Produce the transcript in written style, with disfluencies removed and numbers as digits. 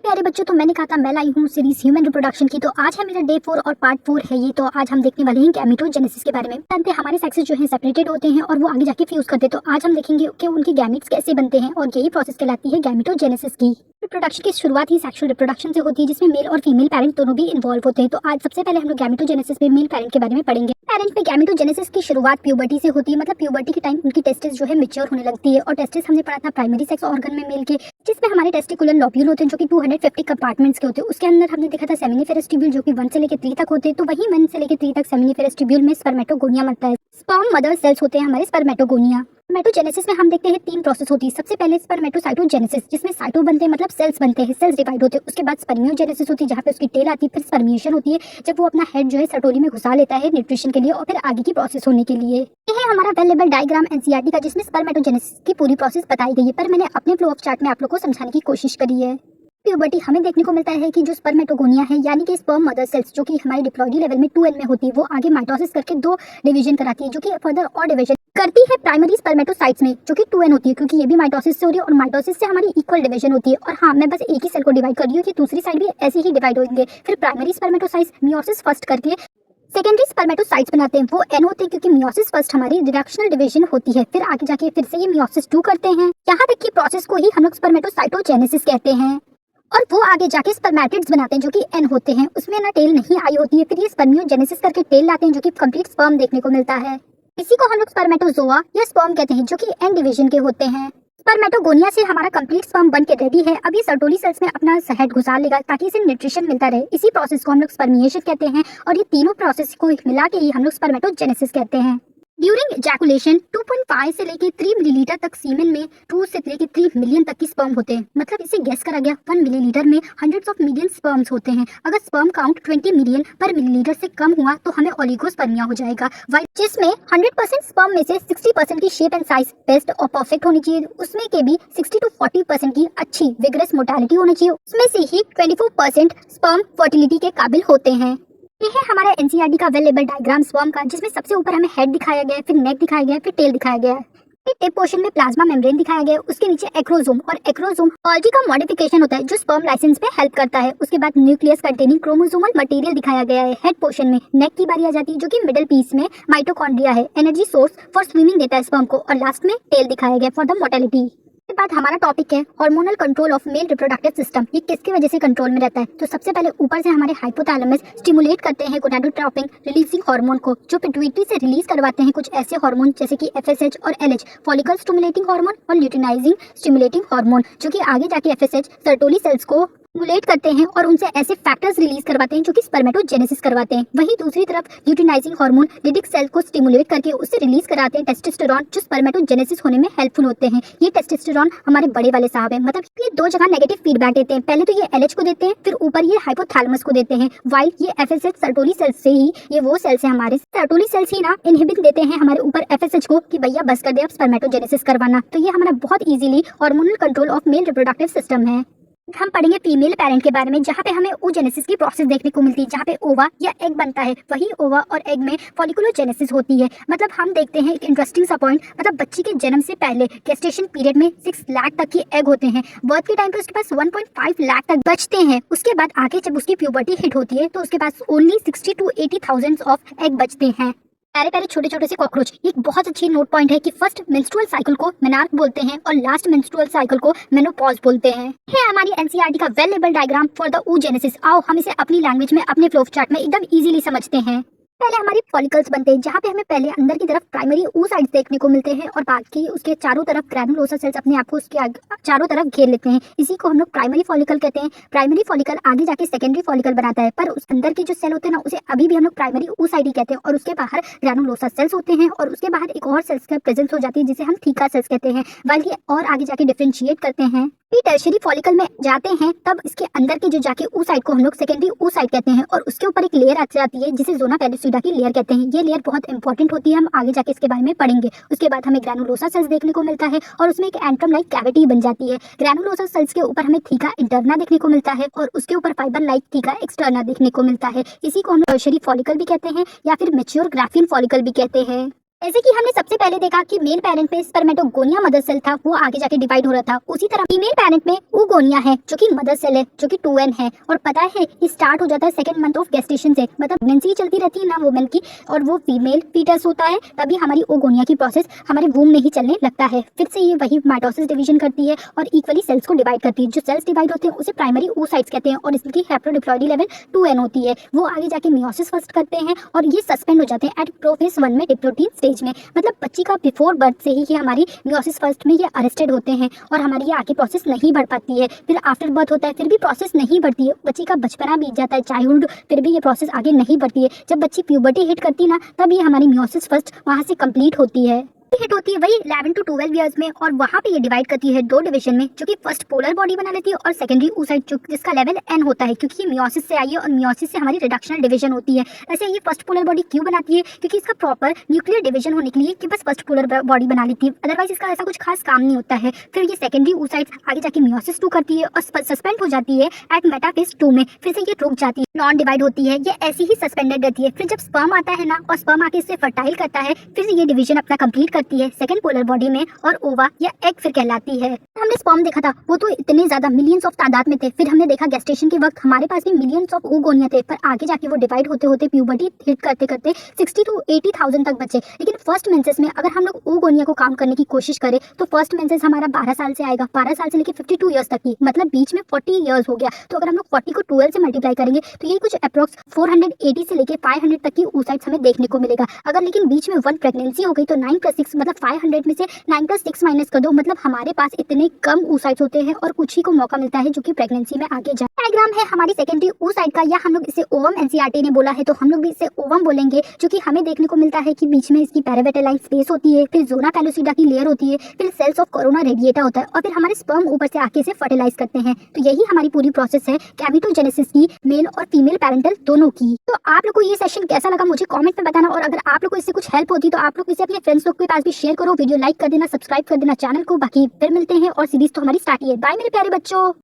प्यारे बच्चों, तो मैंने कहा था मैं लाई हूँ सीरीज ह्यूमन रिप्रोडक्शन की। तो आज है मेरा डे 4 और पार्ट 4 है ये। तो आज हम देखने वाले हैं गैमेटोजेनेसिस के बारे में। जानते हैं हमारे सेक्सेस जो है सेपरेटेड होते हैं और वो आगे जाके फ्यूज करते हैं। तो आज हम देखेंगे कि उनके गैमेट्स कैसे बनते हैं और यही प्रोसेस कहलाती है गैमेटोजेनेसिस की। रिप्रोडक्शन की शुरुआत ही सेक्सुअल रिप्रोडक्शन से होती है, जिसमें मेल और फीमेल पेरेंट दोनों भी इन्वॉल्व होते हैं। तो आज सबसे पहले हम लोग गैमेटोजेनेसिस में मेल पेरेंट के बारे में पढ़ेंगे। पेरेंट में गैमेटोजेनेसिस की शुरुआत प्यूबर्टी से होती है, मतलब प्यूबर्टी के टाइम उनकी टेस्टिस जो है मैच्योर होने लगती है। और टेस्टिस हमने पढ़ा था प्राइमरी सेक्स ऑर्गन में मेल के, जिसमें हमारे टेस्टिकुलर लोब्यूल होते हैं जो कि 250 कंपार्टमेंट्स के होते हैं। उसके अंदर हमने देखा था सेमिनिफेरस ट्यूब्यूल जो कि 1 से लेकर 3 तक होते हैं। तो वही 1 से लेकर 3 तक सेमिनिफेरस ट्यूब्यूल में स्पर्मेटोगोनिया बनता है। स्पर्म मदर सेल्स होते हैं हमारे स्पर्मेटोगोनिया। स्पर्मेटोजेनेसिस में हम देखते हैं 3 प्रोसेस होती है। सबसे पहले स्पर्मेटोसाइटोजेनेसिस, जिसमें साइटो बनते हैं, मतलब सेल्स बनते हैं, सेल्स डिवाइड होते हैं। उसके बाद स्पर्मियोजेनेसिस होती है, जहाँ पे उसकी टेल आती है। फिर स्पर्मिएशन होती है, जब वो अपना हेड जो है सटोली में घुसा लेता है न्यूट्रिशन के लिए और फिर आगे की प्रोसेस होने के लिए। ये है हमारा वेल लेबल डायग्राम एनसीईआरटी का, जिसमें स्पर्मेटोजेनेसिस की पूरी प्रोसेस बताई गई है। पर मैंने अपने फ्लो ऑफ चार्ट में आप लोग को समझाने की कोशिश करी है। प्यूबर्टी हमें देखने को मिलता है कि जो स्पर्मेटोगोनिया है, यानी कि स्पर्म मदर सेल्स जो कि हमारी डिप्लॉइडी लेवल में 2n में होती है, वो आगे माइटोसिस करके 2 डिवीजन कराती है, जो कि फर्दर और डिवीजन करती है प्राइमरी स्पर्मेटोसाइट्स में, जो कि 2n होती है, क्योंकि ये भी माइटोसिस से हो रही है और माइटोसिस से हमारी इक्वल डिवीजन होती है। और हाँ, मैं बस एक ही सेल को डिवाइड कर रही हूँ कि दूसरी साइड भी ऐसे ही डिवाइड होंगे। फिर प्राइमरी स्पर्मेटोसाइट्स मियोसिस फर्स्ट करके सेकेंडरी स्पर्मेटोसाइट्स बनाते हैं, वो एन होते हैं, क्योंकि मियोसिस फर्स्ट हमारी रिडक्शनल डिवीजन होती है। फिर आगे जाके फिर से ये मियोसिस 2 करते हैं। यहाँ तक की प्रोसेस को ही हम लोग स्पर्मेटोसाइटोजेनेसिस कहते हैं। और वो आगे जाके स्पर्मेटिड्स बनाते हैं, जो कि एन होते हैं। उसमें ना टेल नहीं आई होती है। फिर ये स्पर्मियोजेनेसिस करके टेल लाते हैं, जो कि कंप्लीट स्पर्म देखने को मिलता है। इसी को हम लोग स्पर्मेटोजोआ या स्पर्म कहते हैं, जो कि एन डिवीजन के होते हैं। स्पर्मेटोगोनिया से हमारा कंप्लीट स्पर्म बन के रेडी है। अब ये सर्टोली सेल्स में अपना हेड घुसा लेगा ताकि इसे न्यूट्रिशन मिलता रहे। इसी प्रोसेस को हम लोग स्पर्मिएशन कहते हैं। और ये तीनों प्रोसेस को मिला के ही हम लोग स्पर्मेटोजेनेसिस कहते हैं। ड्यूरिंग एजैकुलेशन 2.5 से लेके 3 मिलीलीटर तक सीमेन में 2 से लेके 3 मिलियन तक की स्पर्म होते हैं। मतलब इसे गैस करा गया 1 मिलीलीटर में हंड्रेड्स ऑफ मिलियन स्पर्म्स होते हैं। अगर स्पर्म काउंट 20 मिलियन पर मिलीलीटर से कम हुआ तो हमें ओलिगोस्पर्मिया हो जाएगा, जिसमें 100% स्पर्म में से 60% की शेप एंड साइज बेस्ट और परफेक्ट होनी चाहिए। उसमें के भी 60 to 40% की अच्छी विगरस मोटालिटी होनी चाहिए। उसमें से ही 24% स्पर्म फर्टिलिटी के काबिल होते हैं। ये है हमारा एनसीईआरटी का वेल लेबल डायग्राम स्पर्म का, जिसमें सबसे ऊपर हमें हेड दिखाया गया है, फिर नेक दिखाया गया है, फिर टेल दिखाया गया है। टिप पोर्शन में प्लाज्मा मेम्ब्रेन दिखाया गया है। उसके नीचे एक्रोसोम, और एक्रोसोम ऑलजी का मॉडिफिकेशन होता है जो स्पर्म लाइसेंस में हेल्प करता है। उसके बाद न्यूक्लियस कंटेनिंग क्रोमोसोमल मटेरियल दिखाया गया है। हेड पोर्शन में नेक की बारी आ जाती है, जो कि मिडिल पीस में माइटोकॉन्ड्रिया है, एनर्जी सोर्स फॉर स्विमिंग देता है स्पर्म को। और लास्ट में टेल दिखाया गया फॉर द मोर्टेलिटी। इसके बाद हमारा टॉपिक है hormonal control of male reproductive system. ये किसकी वजह से कंट्रोल में रहता है? तो सबसे पहले ऊपर से हमारे हाइपोथैलेमस स्टिमुलेट करते हैं गोनाडोट्रोपिन रिलीजिंग हार्मोन को, जो पिट्यूटरी से रिलीज करवाते हैं कुछ ऐसे हार्मोन जैसे कि एफएसएच और एलएच, फॉलिकल स्टिमुलेटिंग हार्मोन और ल्यूटिनाइजिंग स्टिमुलेटिंग हार्मोन, जो कि आगे जाके एफएसएच सर्टोली सेल्स को स्टिमुलेट करते हैं और उनसे ऐसे फैक्टर्स रिलीज करवाते हैं जो कि स्पर्मेटोजेनेसिस करवाते हैं। वहीं दूसरी तरफ ल्यूटिनाइजिंग हार्मोन लिडिक सेल को स्टिमुलेट करके उससे रिलीज कराते हैं टेस्टोस्टेरोन, जो स्पर्मेटोजेनेसिस होने में हेल्पफुल होते हैं। ये टेस्टोस्टेरोन हमारे बड़े वाले साहब हैं, मतलब ये 2 जगह नेगेटिव फीडबैक देते हैं। पहले तो ये एलएच को देते हैं, फिर ऊपर ये हाइपोथैलेमस को देते हैं। वाइल ये एफएसएच सर्टोली सेल्स से ही, ये वो सेल्स हैं हमारे सर्टोली सेल्स ही ना इनहिबिट देते हैं हमारे ऊपर एफएसएच को कि भैया बस कर दे अब स्पर्मेटोजेनेसिस करवाना। तो ये हमारा बहुत easily hormonal control of male reproductive system है। हम पढ़ेंगे फीमेल पेरेंट के बारे में, जहाँ पे हमें oogenesis की प्रोसेस देखने को मिलती है, जहाँ पे ओवा या एग बनता है। वही ओवा और एग में फॉलिकुलोजेनेसिस होती है। मतलब हम देखते हैं एक इंटरेस्टिंग सा पॉइंट, मतलब बच्ची के जन्म से पहले गेस्टेशन पीरियड में 6 लाख तक के एग होते हैं। बर्थ के टाइम पे उसके पास 1.5 लाख तक बचते हैं। उसके बाद आगे जब उसकी प्यूबर्टी हिट होती है तो उसके पास ओनली 60 to 80,000 ऑफ एग बचते हैं। प्यारे प्यारे छोटे छोटे से कॉकरोच। एक बहुत अच्छी नोट पॉइंट है कि फर्स्ट मेंस्ट्रुअल साइकिल को मेनार्क बोलते हैं और लास्ट मेंस्ट्रुअल साइकिल को मेनोपॉज बोलते हैं। है हमारी एनसीईआरटी का well label diagram for the oogenesis। आओ हम इसे अपनी लैंग्वेज में अपने फ्लो चार्ट में एकदम इजीली समझते हैं। पहले हमारे फॉलिकल्स बनते हैं, जहाँ पे हमें पहले अंदर की तरफ प्राइमरी oocytes देखने को मिलते हैं और बाकी उसके चारों तरफ ग्रैनुलोसा सेल्स अपने आप को उसके चारों तरफ घेर लेते हैं। इसी को हम लोग प्राइमरी फॉलिकल कहते हैं। प्राइमरी फॉलिकल आगे जाके सेकेंडरी फॉलिकल बनाता है, पर उस अंदर के जो सेल होते हैं ना, उसे अभी भी हम लोग प्राइमरी oocyte ही कहते हैं। और उसके बाहर ग्रैनुलोसा सेल्स होते हैं और उसके बाहर एक और सेल्स का प्रेजेंस हो जाती है, जिसे हम थीका सेल्स कहते हैं। वाइल ये और आगे जाके डिफरेंशिएट करते हैं। फिर टर्शियरी फॉलिकल में जाते हैं, तब इसके अंदर के जो जाके oocyte को हम लोग सेकेंडरी oocyte कहते हैं। और उसके ऊपर एक लेयर आ जाती है जिसे जोना पेलुसिडा की लेयर कहते हैं। ये लेयर बहुत इंपॉर्टेंट होती है, हम आगे जाके इसके बारे में पढ़ेंगे। उसके बाद हमें ग्रैनुलोसा सेल्स देखने को मिलता है और उसमें एक एंट्रम लाइक कैविटी बन जाती है। ग्रैनुलोसा सेल्स के ऊपर हमें थीका इंटरना देखने को मिलता है और उसके ऊपर फाइबर लाइक थीका एक्सटर्ना देखने को मिलता है। इसी को हम टर्शियरी फॉलिकल भी कहते हैं या फिर मैच्योर ग्राफियन फॉलिकल भी कहते हैं। जैसे कि हमने सबसे पहले देखा कि मेल पेरेंट में स्पर्मेटोगोनिया मदर सेल था, वो आगे जाके डिवाइड हो रहा था। उसी तरह फीमेल पेरेंट में oogonia है जो कि मदर सेल है, जो कि 2n है। और पता है ये स्टार्ट हो जाता है सेकंड मंथ ऑफ गेस्टेशन से, मतलब प्रेगनेंसी चलती रहती है ना वुमेन की, और वो फीमेल फीटस होता है, तभी हमारी oogonia की प्रोसेस हमारे वूम में ही चलने लगता है। फिर से ये वही माइटोसिस डिवीजन करती है और इक्वली सेल्स को डिवाइड करती है। जो सेल्स डिवाइड होते हैं उसे प्राइमरी oocytes कहते हैं और इसकी हैप्लोडिप्लॉइडी लेवल 2n होती है। वो आगे जाके मियोसिस फर्स्ट करते हैं और ये सस्पेंड हो जाते हैं एट प्रोफेज 1 में डिप्लोटीन स्टेज में। मतलब बच्ची का बिफोर बर्थ से ही ये हमारी मियोसिस फर्स्ट में ये अरेस्टेड होते हैं और हमारी ये आगे प्रोसेस नहीं बढ़ पाती है। फिर आफ्टर बर्थ होता है, फिर भी प्रोसेस नहीं बढ़ती है। बच्ची का बचपना बीत जाता है, चाइल्डहुड, फिर भी ये प्रोसेस आगे नहीं बढ़ती है। जब बच्ची प्यूबर्टी हिट करती है ना, तब ये हमारी मियोसिस फर्स्ट वहाँ से कंप्लीट होती है। हिट होती है वही 11 to 12 इयर्स में और वहाँ पे ये डिवाइड करती है दो डिवीजन में, जो कि फर्स्ट पोलर बॉडी बना लेती है और सेकेंडरी oocyte जिसका लेवल n होता है, क्योंकि ये मियोसिस से आई है और मियोसिस से हमारी रिडक्शनल डिवीजन होती है। ऐसे ये फर्स्ट पोलर बॉडी क्यों बनाती है? क्योंकि इसका प्रॉपर न्यूक्लियर डिवीजन होने के लिए कि बस फर्स्ट पोलर बॉडी बना लेती है, अदरवाइज इसका ऐसा कुछ खास काम नहीं होता है। फिर ये सेकेंडरी oocyte आगे जाके मियोसिस 2 करती है और सस्पेंड हो जाती है एट मेटाफेज 2 में। फिर से ये रुक जाती है, नॉन डिवाइड होती है, ये ऐसी ही सस्पेंडेड रहती है। फिर जब स्पर्म आता है ना और स्पर्म आके इससे फर्टाइल करता है, फिर ये डिवीजन अपना कंप्लीट करती है सेकेंड पोलर बॉडी में और ओवा या एग फिर कहलाती है। हमने स्पर्म देखा था, वो तो इतने ज्यादा मिलियंस ऑफ तादाद में थे। फिर हमने देखा गेस्टेशन के वक्त हमारे पास भी मिलियंस ऑफ oogonia थे, पर आगे जाके वो डिवाइड होते होते प्यूबर्टी हिट करते करते 60 to 80,000 तक बचे। लेकिन फर्स्ट मेंसेस में अगर हम लोग oogonia को काउंट करने की कोशिश करें तो फर्स्ट मेंसेस हमारा 12 साल से आएगा, 12 साल से लेकर 52 ईयर्स तक की, मतलब बीच में 40 ईयर्स हो गया। तो अगर हम लोग 40 को 12 से मल्टीप्लाई करेंगे तो ये कुछ अप्रोक्स 480 से लेकर 500 तक की oocytes हमें देखने को मिलेगा। अगर लेकिन बीच में 1 प्रेगनेंसी हो गई तो 9 + 6 मतलब 500 में से 9 + 6 माइनस कर दो, मतलब हमारे पास इतने कम oocytes होते हैं और कुछ ही को मौका मिलता है जो कि प्रेगनेंसी में आगे जाए। डायग्राम है हमारी सेकेंडरी oocyte का, या हम लोग इसे ओवम एनसीईआरटी ने बोला है तो हम लोग भी इसे ओवम बोलेंगे, जो कि हमें देखने को मिलता है कि बीच में इसकी पैरावेटेलाइन स्पेस होती है, फिर जोना कैलोसिडा की लेयर होती है, फिर सेल्स ऑफ कोरोना रेडिएटा होता है और फिर हमारे स्पर्म ऊपर से आके इसे फर्टिलाइज करते हैं। तो यही हमारी पूरी प्रोसेस है गैमेटोजेनेसिस की, मेल और फीमेल पैरेंटल दोनों की। तो आप लोग को ये सेशन कैसा लगा मुझे कमेंट में बताना, और अगर आप लोग को इससे कुछ हेल्प होती तो आप लोग इसे अपने फ्रेंड्स लोग के पास भी शेयर करो, वीडियो लाइक कर देना, सब्सक्राइब कर देना चैनल को। बाकी फिर मिलते हैं और सीरीज तो हमारी स्टार्ट ही है। बाय मेरे प्यारे बच्चों।